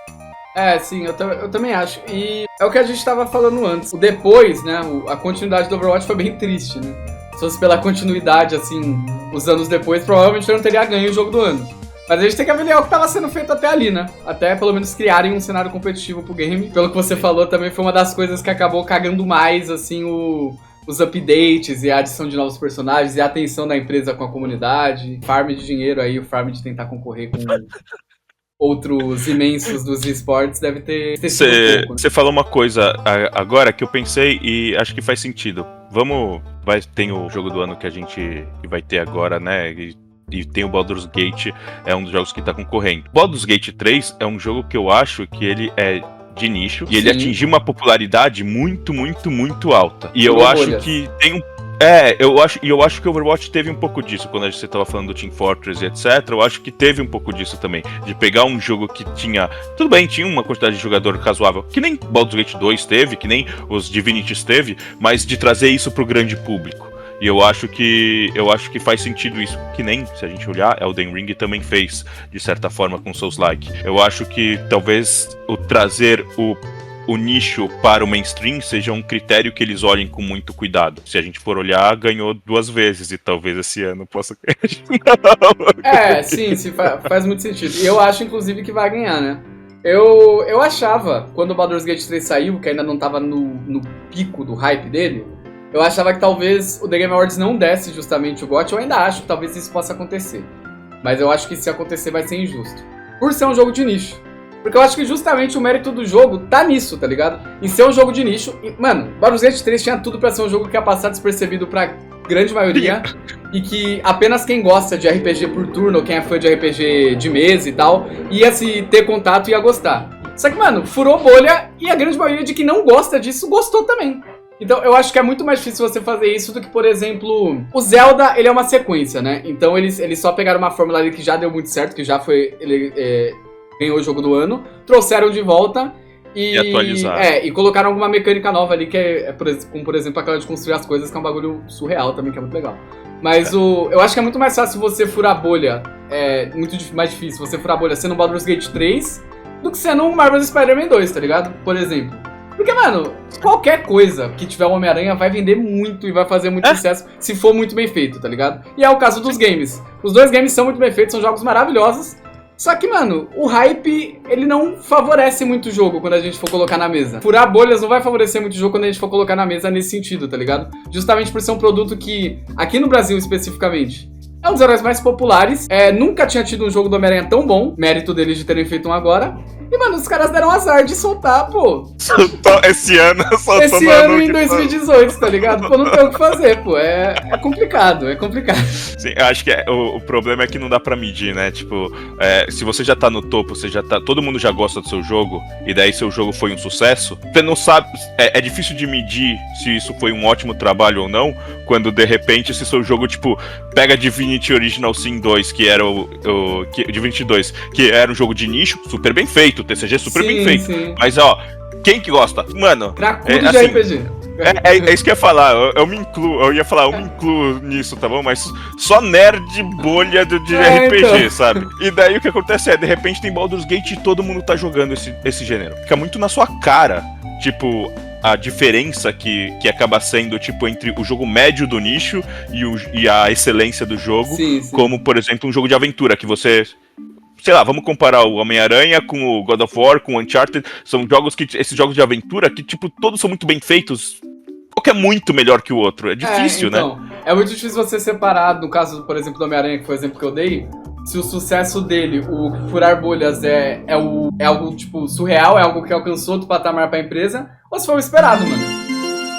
Speaker 1: Sim, eu também acho. E é o que a gente tava falando antes. O depois, né, a continuidade do Overwatch foi bem triste, né? Se fosse pela continuidade, assim, os anos depois, provavelmente eu não teria ganho o jogo do ano. Mas a gente tem que avaliar o que tava sendo feito até ali, né? Até pelo menos criarem um cenário competitivo pro game. Pelo que você falou, também foi uma das coisas que acabou cagando mais, assim, os updates e a adição de novos personagens e a atenção da empresa com a comunidade. Farm de dinheiro aí, o farm de tentar concorrer com... outros imensos dos esportes deve ter sido um pouco, né?
Speaker 3: Você falou uma coisa agora que eu pensei e acho que faz sentido. Tem o jogo do ano que a gente vai ter agora, né? E tem o Baldur's Gate, é um dos jogos que tá concorrendo. Baldur's Gate 3 é um jogo que eu acho que ele é de nicho e ele atingiu uma popularidade muito, muito, muito alta. E eu acho que tem um... eu acho que o Overwatch teve um pouco disso, quando você tava falando do Team Fortress e etc, eu acho que teve um pouco disso também, de pegar um jogo que tinha, tudo bem, tinha uma quantidade de jogador razoável, que nem Baldur's Gate 2 teve, que nem os Divinities teve, mas de trazer isso pro grande público. E eu acho que faz sentido isso, que nem, se a gente olhar, Elden Ring também fez, de certa forma, com Souls-like. Eu acho que talvez o trazer o nicho para o mainstream seja um critério que eles olhem com muito cuidado. Se a gente for olhar, ganhou 2 vezes e talvez esse ano possa ganhar.
Speaker 1: Sim, faz muito sentido. E eu acho, inclusive, que vai ganhar, né? Eu achava, quando o Baldur's Gate 3 saiu, que ainda não tava no pico do hype dele, eu achava que talvez o The Game Awards não desse justamente o GOT. Eu ainda acho que talvez isso possa acontecer. Mas eu acho que se acontecer vai ser injusto. Por ser um jogo de nicho. Porque eu acho que justamente o mérito do jogo tá nisso, tá ligado? Em ser um jogo de nicho. E, mano, Baldur's Gate 3 tinha tudo pra ser um jogo que ia passar despercebido pra grande maioria. E que apenas quem gosta de RPG por turno, ou quem é fã de RPG de mesa e tal, ia se ter contato e ia gostar. Só que, mano, furou bolha e a grande maioria de quem não gosta disso gostou também. Então eu acho que é muito mais difícil você fazer isso do que, por exemplo, o Zelda, ele é uma sequência, né? Então eles só pegaram uma fórmula ali que já deu muito certo, que já foi... ganhou o jogo do ano, trouxeram de volta e atualizaram. E colocaram alguma mecânica nova ali, que como por exemplo aquela de construir as coisas, que é um bagulho surreal também, que é muito legal. Mas eu acho que é muito mais fácil você furar a bolha, muito mais difícil você furar a bolha sendo Baldur's Gate 3 do que sendo um Marvel's Spider-Man 2, tá ligado? Por exemplo. Porque, mano, qualquer coisa que tiver o Homem-Aranha vai vender muito e vai fazer muito sucesso se for muito bem feito, tá ligado? E é o caso dos games. Os dois games são muito bem feitos, são jogos maravilhosos. Só que, mano, o hype, ele não favorece muito o jogo quando a gente for colocar na mesa. Furar bolhas não vai favorecer muito o jogo quando a gente for colocar na mesa nesse sentido, tá ligado? Justamente por ser um produto que, aqui no Brasil especificamente, é um dos heróis mais populares. Nunca tinha tido um jogo do Homem-Aranha tão bom. Mérito deles de terem feito um agora. E, mano, os caras deram azar de soltar, pô.
Speaker 3: Esse ano
Speaker 1: em 2018, tá ligado? Pô, não tem o que fazer, pô. É complicado, é complicado.
Speaker 3: Sim, eu acho que o problema é que não dá pra medir, né? Tipo, se você já tá no topo, todo mundo já gosta do seu jogo, e daí seu jogo foi um sucesso, você não sabe. É difícil de medir se isso foi um ótimo trabalho ou não, quando de repente esse seu jogo, tipo, pega Divinity Original Sin 2, que era Divinity 2, que era um jogo de nicho, super bem feito, TCG super bem feito. Sim. Mas, ó, quem que gosta? Mano,
Speaker 1: cracudo de RPG.
Speaker 3: É isso que eu ia falar, eu me incluo nisso, tá bom? Mas só nerd bolha de RPG, então. Sabe? E daí o que acontece de repente tem Baldur's Gate e todo mundo tá jogando esse gênero. Fica muito na sua cara, tipo, a diferença que acaba sendo, tipo, entre o jogo médio do nicho e a excelência do jogo. Sim. Como, por exemplo, um jogo de aventura que você... Sei lá, vamos comparar o Homem-Aranha com o God of War, com o Uncharted. São jogos esses jogos de aventura que, tipo, todos são muito bem feitos. Qual que é muito melhor que o outro? É difícil, então, né?
Speaker 1: É muito difícil você separar, no caso, por exemplo, do Homem-Aranha, que foi o exemplo que eu dei, se o sucesso dele, o furar bolhas, é algo, tipo, surreal, é algo que alcançou outro patamar pra empresa, ou se foi o esperado, mano.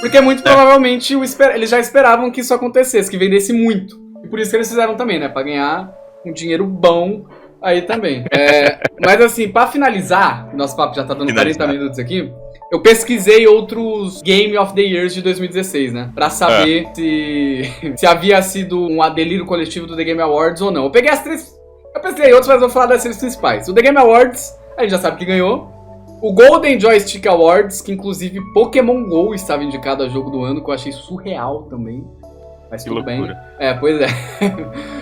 Speaker 1: Porque muito provavelmente eles já esperavam que isso acontecesse, que vendesse muito. E por isso que eles fizeram também, né? Pra ganhar um dinheiro bom... Aí também. Mas assim, pra finalizar, nosso papo já tá dando 40 minutos aqui, eu pesquisei outros Game of the Years de 2016, né? Pra saber se havia sido um delírio coletivo do The Game Awards ou não. Eu peguei as três... Eu pesquisei outros, mas vou falar das três principais. O The Game Awards, a gente já sabe que ganhou. O Golden Joystick Awards, que inclusive Pokémon GO estava indicado a jogo do ano, que eu achei surreal também. Mas tudo bem. Pois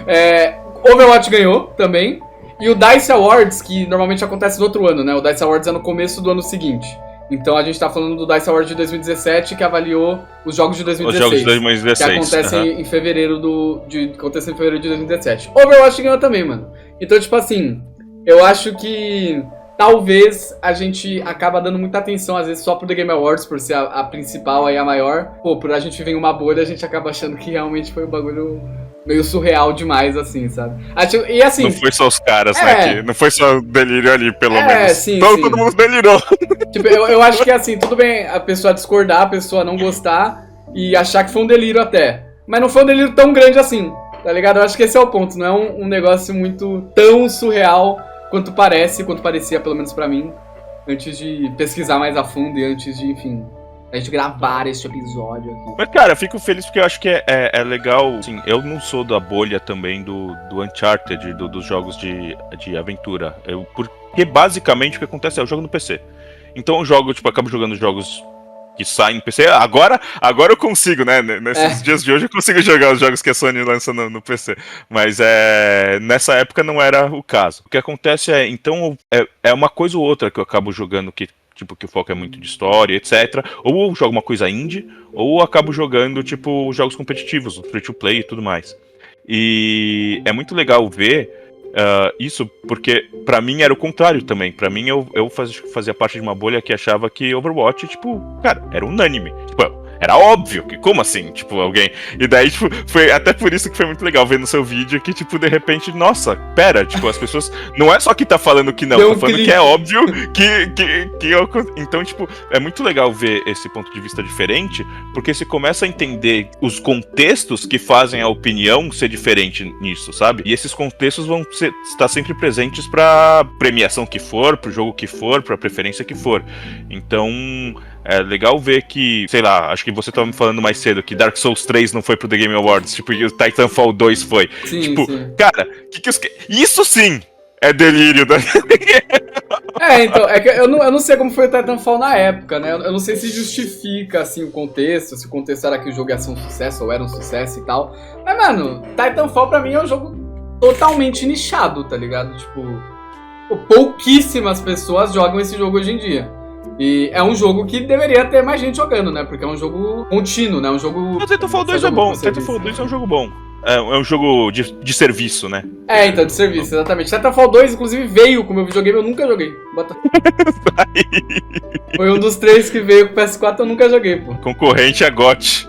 Speaker 1: é. Overwatch ganhou também. E o DICE Awards, que normalmente acontece no outro ano, né? O DICE Awards é no começo do ano seguinte. Então a gente tá falando do DICE Awards de 2017, que avaliou os jogos de 2016. Os jogos de 2016. Que acontecem em fevereiro de 2017. Overwatch ganhou também, mano. Então, tipo assim, eu acho que talvez a gente acaba dando muita atenção, às vezes, só pro The Game Awards, por ser a principal aí, a maior. Pô, por a gente viver em uma bolha, a gente acaba achando que realmente foi um bagulho... meio surreal demais, assim, sabe? E assim...
Speaker 3: Não foi só os caras, né? Não foi só o delírio ali, pelo menos.
Speaker 1: Sim,
Speaker 3: todo mundo delirou.
Speaker 1: Tipo, eu acho que, assim, tudo bem a pessoa discordar, a pessoa não gostar e achar que foi um delírio até. Mas não foi um delírio tão grande assim, tá ligado? Eu acho que esse é o ponto. Não é um negócio muito tão surreal quanto parecia, pelo menos pra mim, antes de pesquisar mais a fundo e antes de, enfim... a gente gravar este episódio aqui.
Speaker 3: Mas, cara, eu fico feliz porque eu acho que é legal. Assim, eu não sou da bolha também do Uncharted, dos jogos de aventura. Porque basicamente o que acontece é eu jogo no PC. Então eu jogo, tipo, acabo jogando jogos que saem no PC. Agora eu consigo, né? Nesses dias de hoje eu consigo jogar os jogos que a Sony lança no PC. Mas nessa época não era o caso. O que acontece então, uma coisa ou outra que eu acabo jogando que o foco é muito de história, etc. Ou eu jogo uma coisa indie, ou eu acabo jogando, tipo, jogos competitivos, free to play e tudo mais. E é muito legal ver isso, porque pra mim era o contrário também. Pra mim, eu fazia parte de uma bolha que achava que Overwatch, tipo, cara, era unânime. Tipo, Era óbvio que, como assim? Tipo, alguém. E daí, tipo, foi até por isso que foi muito legal ver no seu vídeo que, tipo, de repente, nossa, pera, tipo, as pessoas. Não é só que tá falando que não, tá falando que é óbvio Então, tipo, é muito legal ver esse ponto de vista diferente, porque você começa a entender os contextos que fazem a opinião ser diferente nisso, sabe? E esses contextos vão estar sempre presentes pra premiação que for, pro jogo que for, pra preferência que for. Então, é legal ver que, sei lá, acho que você tava me falando mais cedo que Dark Souls 3 não foi pro The Game Awards, tipo, e o Titanfall 2 foi.
Speaker 1: Sim,
Speaker 3: tipo,
Speaker 1: sim.
Speaker 3: cara, isso sim é delírio da...
Speaker 1: Então, é que eu não sei como foi o Titanfall na época, né? Eu não sei se justifica, assim, o contexto, se o contexto era que o jogo ia ser um sucesso ou era um sucesso e tal. Mas, mano, Titanfall pra mim é um jogo totalmente nichado, tá ligado? Tipo, pouquíssimas pessoas jogam esse jogo hoje em dia. E é um jogo que deveria ter mais gente jogando, né? Porque é um jogo contínuo, né? Um jogo...
Speaker 3: O Titanfall 2 é bom, Titanfall 2 é um jogo bom. É um jogo de serviço, né?
Speaker 1: Então, de serviço, exatamente. Titanfall 2, inclusive, veio com o meu videogame, eu nunca joguei. Foi um dos 3 que veio com o PS4, eu nunca joguei, pô.
Speaker 3: Concorrente a GOT.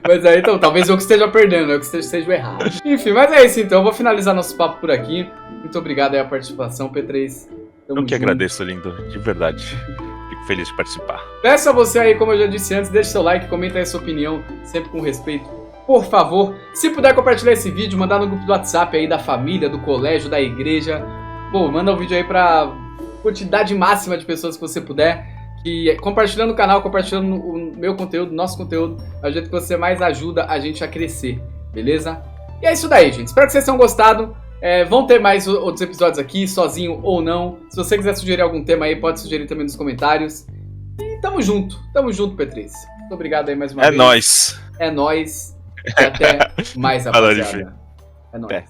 Speaker 1: Mas aí, então, talvez eu que esteja perdendo, eu que esteja errado. Enfim, mas é isso, então. Eu vou finalizar nosso papo por aqui. Muito obrigado aí a participação, P3.
Speaker 3: Eu que agradeço, lindo, de verdade. Fico feliz de participar.
Speaker 1: Peço a você aí, como eu já disse antes, deixe seu like, comenta aí a sua opinião, sempre com respeito. Por favor, se puder compartilhar esse vídeo, mandar no grupo do WhatsApp aí da família, do colégio, da igreja. Pô, manda o vídeo aí pra quantidade máxima de pessoas que você puder. E compartilhando o canal, compartilhando o meu conteúdo, nosso conteúdo, é o jeito que você mais ajuda a gente a crescer, beleza? E é isso daí, gente. Espero que vocês tenham gostado. Vão ter mais outros episódios aqui, sozinho ou não. Se você quiser sugerir algum tema aí, pode sugerir também nos comentários. E tamo junto, P3. Muito obrigado aí mais uma vez.
Speaker 3: É nóis.
Speaker 1: É nóis. E até mais, rapaziada. É nóis.